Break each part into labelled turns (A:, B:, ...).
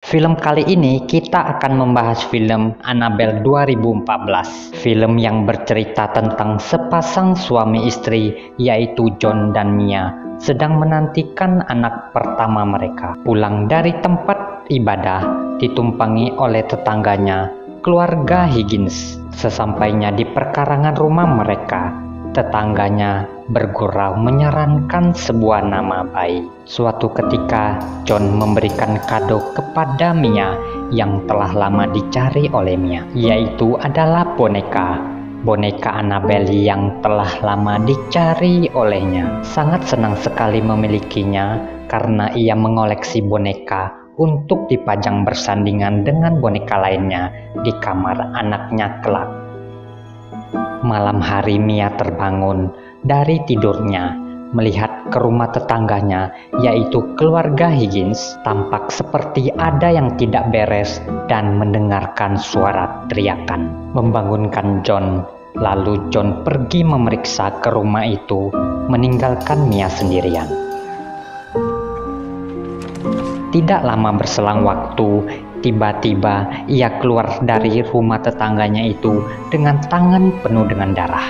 A: Film kali ini kita akan membahas film Annabelle 2014. Film yang bercerita tentang sepasang suami istri yaitu John dan Mia sedang menantikan anak pertama mereka. Pulang dari tempat ibadah ditumpangi oleh tetangganya, keluarga Higgins. Sesampainya di perkarangan rumah mereka, tetangganya bergurau menyarankan sebuah nama bayi. Suatu ketika, John memberikan kado kepada Mia yang telah lama dicari oleh Mia, yaitu adalah boneka Annabelle yang telah lama dicari olehnya. Sangat senang sekali memilikinya karena ia mengoleksi boneka untuk dipajang bersandingan dengan boneka lainnya di kamar anaknya kelak. Malam hari Mia terbangun dari tidurnya melihat ke rumah tetangganya yaitu keluarga Higgins. Tampak seperti ada yang tidak beres dan mendengarkan suara teriakan. Membangunkan John. Lalu John pergi memeriksa ke rumah itu, meninggalkan Mia sendirian. Tidak lama berselang waktu, tiba-tiba ia keluar dari rumah tetangganya itu dengan tangan penuh dengan darah.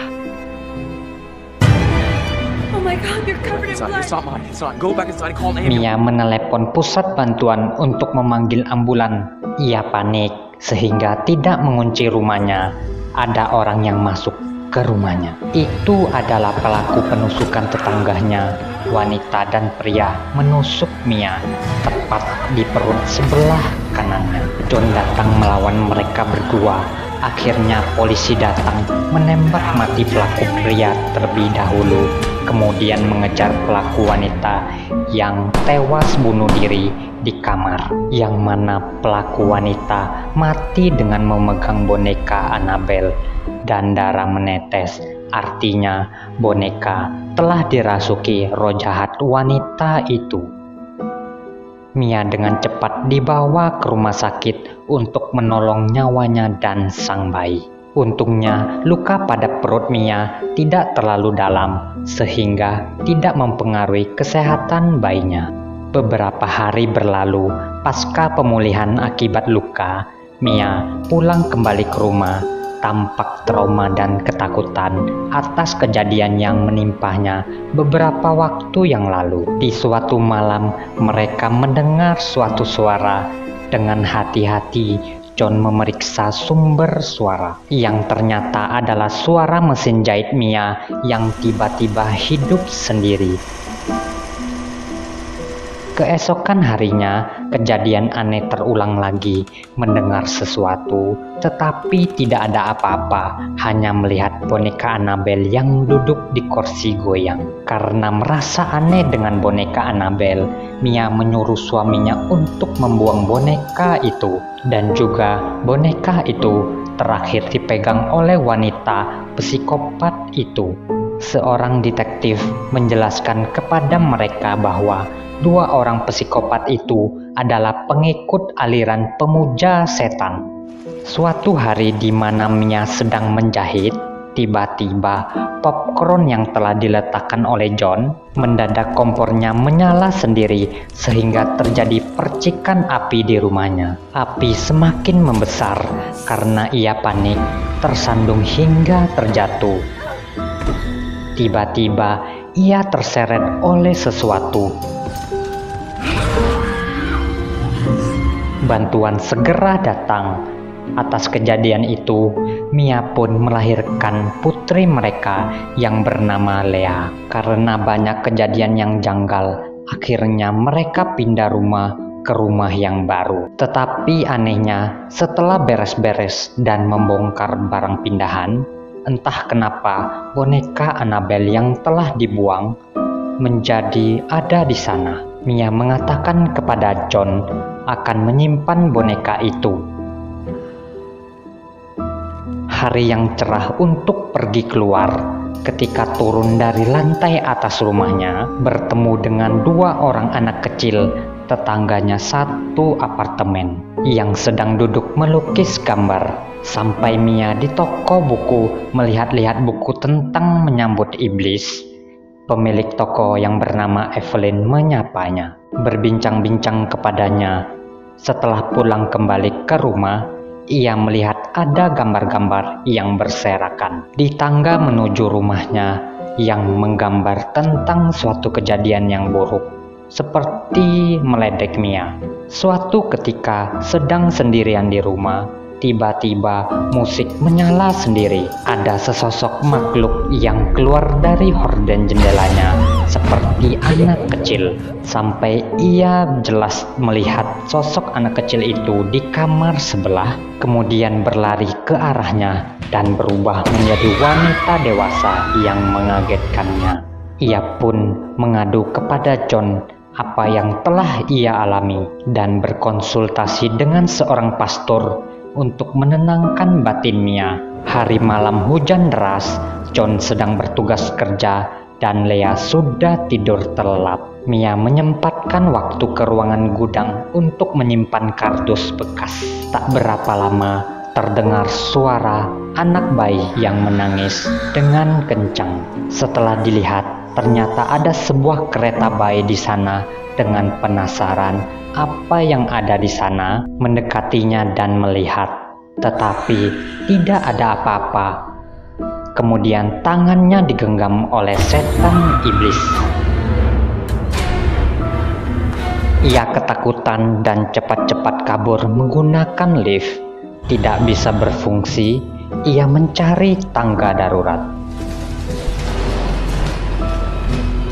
B: Oh my God, you're covered in blood.
C: It's not mine. Go back inside and call an ambulance.
A: Mia menelepon pusat bantuan untuk memanggil ambulan. Ia panik sehingga tidak mengunci rumahnya. Ada orang yang masuk ke rumahnya. Itu adalah pelaku penusukan tetangganya. Wanita dan pria menusuk Mia tepat di perut sebelah kanannya. John datang melawan mereka berdua. Akhirnya polisi datang menembak mati pelaku pria terlebih dahulu, kemudian mengejar pelaku wanita yang tewas bunuh diri di kamar, yang mana pelaku wanita mati dengan memegang boneka Annabelle dan darah menetes. Artinya boneka telah dirasuki roh jahat wanita itu. Mia dengan cepat dibawa ke rumah sakit untuk menolong nyawanya dan sang bayi. Untungnya luka pada perut Mia tidak terlalu dalam sehingga tidak mempengaruhi kesehatan bayinya. Beberapa hari berlalu pasca pemulihan akibat luka, Mia pulang kembali ke rumah. Tampak trauma dan ketakutan atas kejadian yang menimpanya beberapa waktu yang lalu. Di suatu malam, mereka mendengar suatu suara. Dengan hati-hati, John memeriksa sumber suara, yang ternyata adalah suara mesin jahit Mia yang tiba-tiba hidup sendiri. Keesokan harinya, kejadian aneh terulang lagi. Mendengar sesuatu, tetapi tidak ada apa-apa. Hanya melihat boneka Annabelle yang duduk di kursi goyang. Karena merasa aneh dengan boneka Annabelle, Mia menyuruh suaminya untuk membuang boneka itu. Dan juga boneka itu terakhir dipegang oleh wanita psikopat itu. Seorang detektif menjelaskan kepada mereka bahwa dua orang psikopat itu adalah pengikut aliran pemuja setan. Suatu hari di mana Mia sedang menjahit, tiba-tiba popcorn yang telah diletakkan oleh John mendadak kompornya menyala sendiri sehingga terjadi percikan api di rumahnya. Api semakin membesar karena ia panik, tersandung hingga terjatuh. Tiba-tiba ia terseret oleh sesuatu. Bantuan segera datang. Atas kejadian itu, Mia pun melahirkan putri mereka yang bernama Lea. Karena banyak kejadian yang janggal, akhirnya mereka pindah rumah ke rumah yang baru. Tetapi anehnya, setelah beres-beres dan membongkar barang pindahan, entah kenapa boneka Annabelle yang telah dibuang menjadi ada di sana. Mia mengatakan kepada John akan menyimpan boneka itu. Hari yang cerah untuk pergi keluar. Ketika turun dari lantai atas rumahnya, bertemu dengan dua orang anak kecil tetangganya satu apartemen yang sedang duduk melukis gambar. Sampai Mia di toko buku melihat-lihat buku tentang menyambut iblis. Pemilik toko yang bernama Evelyn menyapanya, berbincang-bincang kepadanya. Setelah pulang kembali ke rumah, ia melihat ada gambar-gambar yang berserakan di tangga menuju rumahnya yang menggambar tentang suatu kejadian yang buruk, seperti meledek Mia. Suatu ketika sedang sendirian di rumah, tiba-tiba musik menyala sendiri. Ada sesosok makhluk yang keluar dari horden jendelanya seperti anak kecil, sampai ia jelas melihat sosok anak kecil itu di kamar sebelah, kemudian berlari ke arahnya dan berubah menjadi wanita dewasa yang mengagetkannya. Ia pun mengadu kepada John apa yang telah ia alami dan berkonsultasi dengan seorang pastor untuk menenangkan batin Mia. Hari malam hujan deras, John sedang bertugas kerja dan Leah sudah tidur terlelap. Mia menyempatkan waktu ke ruangan gudang untuk menyimpan kardus bekas. Tak berapa lama terdengar suara anak bayi yang menangis dengan kencang. Setelah dilihat, ternyata ada sebuah kereta bayi di sana. Dengan penasaran apa yang ada di sana, mendekatinya dan melihat, tetapi tidak ada apa-apa. Kemudian tangannya digenggam oleh setan iblis. Ia ketakutan dan cepat-cepat kabur menggunakan lift. Tidak bisa berfungsi, ia mencari tangga darurat.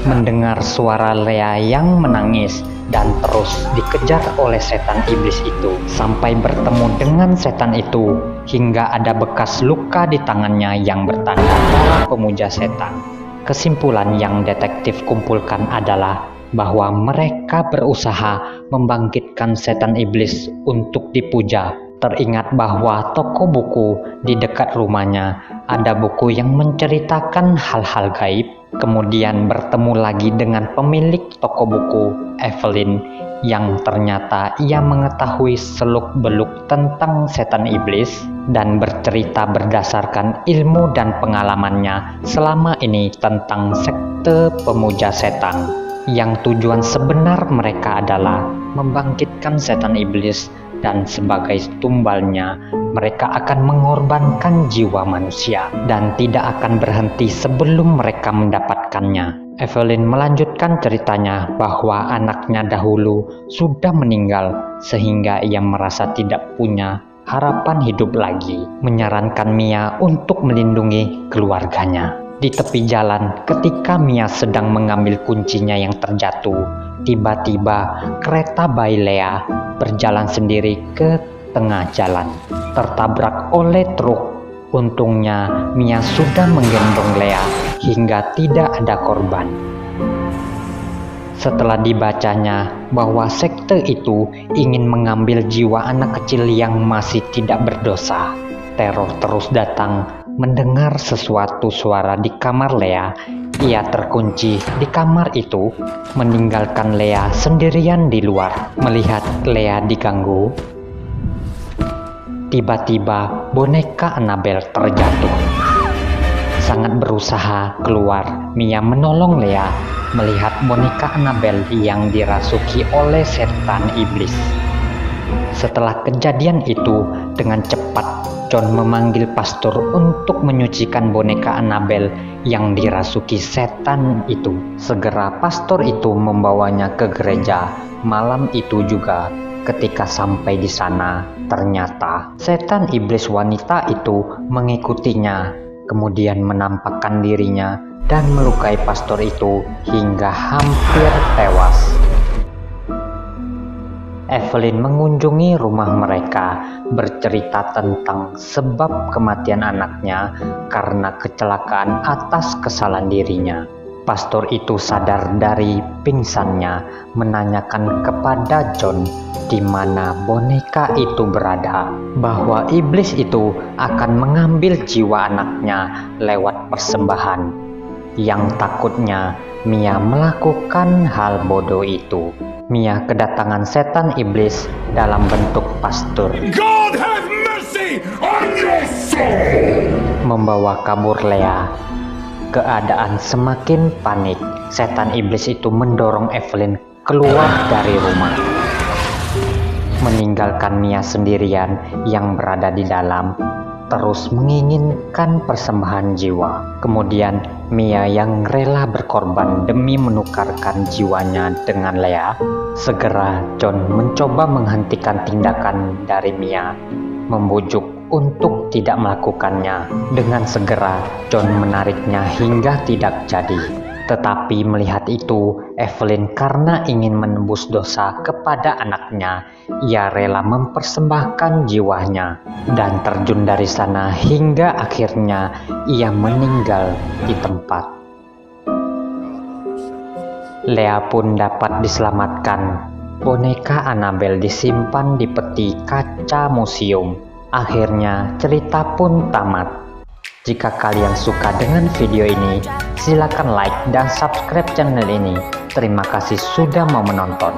A: Mendengar suara Leah yang menangis dan terus dikejar oleh setan iblis itu sampai bertemu dengan setan itu hingga ada bekas luka di tangannya yang bertanda para pemuja setan. Kesimpulan yang detektif kumpulkan adalah bahwa mereka berusaha membangkitkan setan iblis untuk dipuja. Teringat bahwa toko buku di dekat rumahnya ada buku yang menceritakan hal-hal gaib. Kemudian bertemu lagi dengan pemilik toko buku, Evelyn, yang ternyata ia mengetahui seluk-beluk tentang setan iblis dan bercerita berdasarkan ilmu dan pengalamannya selama ini tentang sekte pemuja setan, yang tujuan sebenar mereka adalah membangkitkan setan iblis, dan sebagai tumbalnya mereka akan mengorbankan jiwa manusia dan tidak akan berhenti sebelum mereka mendapatkannya. Evelyn melanjutkan ceritanya bahwa anaknya dahulu sudah meninggal sehingga ia merasa tidak punya harapan hidup lagi, menyarankan Mia untuk melindungi keluarganya. Di tepi jalan, ketika Mia sedang mengambil kuncinya yang terjatuh, tiba-tiba kereta bayi Leah berjalan sendiri ke tengah jalan, tertabrak oleh truk. Untungnya Mia sudah menggendong Leah hingga tidak ada korban. Setelah dibacanya bahwa sekte itu ingin mengambil jiwa anak kecil yang masih tidak berdosa, teror terus datang. Mendengar sesuatu suara di kamar Leah, ia terkunci di kamar itu, meninggalkan Leah sendirian di luar. Melihat Leah diganggu, tiba-tiba boneka Annabelle terjatuh. Sangat berusaha keluar, Mia menolong Leah melihat boneka Annabelle yang dirasuki oleh setan iblis. Setelah kejadian itu, dengan cepat John memanggil pastor untuk menyucikan boneka Annabelle yang dirasuki setan itu. Segera pastor itu membawanya ke gereja. Malam itu juga, ketika sampai di sana, ternyata setan iblis wanita itu mengikutinya, kemudian menampakkan dirinya dan melukai pastor itu hingga hampir tewas. Evelyn mengunjungi rumah mereka, bercerita tentang sebab kematian anaknya karena kecelakaan atas kesalahan dirinya. Pastor itu sadar dari pingsannya, menanyakan kepada John di mana boneka itu berada, bahwa iblis itu akan mengambil jiwa anaknya lewat persembahan. Yang takutnya Mia melakukan hal bodoh itu. Mia kedatangan setan iblis dalam bentuk pastor.
D: God have mercy on your soul!
A: Membawa kabur Leah. Keadaan semakin panik. Setan iblis itu mendorong Evelyn keluar dari rumah. meninggalkan Mia sendirian yang berada di dalam, terus menginginkan persembahan jiwa. Kemudian Mia yang rela berkorban demi menukarkan jiwanya dengan Lea. Segera John mencoba menghentikan tindakan dari Mia, membujuk untuk tidak melakukannya. Dengan segera John menariknya hingga tidak jadi. Tetapi melihat itu, Evelyn karena ingin menembus dosa kepada anaknya, ia rela mempersembahkan jiwanya dan terjun dari sana hingga akhirnya ia meninggal di tempat. Lea pun dapat diselamatkan. Boneka Annabelle disimpan di peti kaca museum. Akhirnya cerita pun tamat. Jika kalian suka dengan video ini, silakan like dan subscribe channel ini. Terima kasih sudah mau menonton.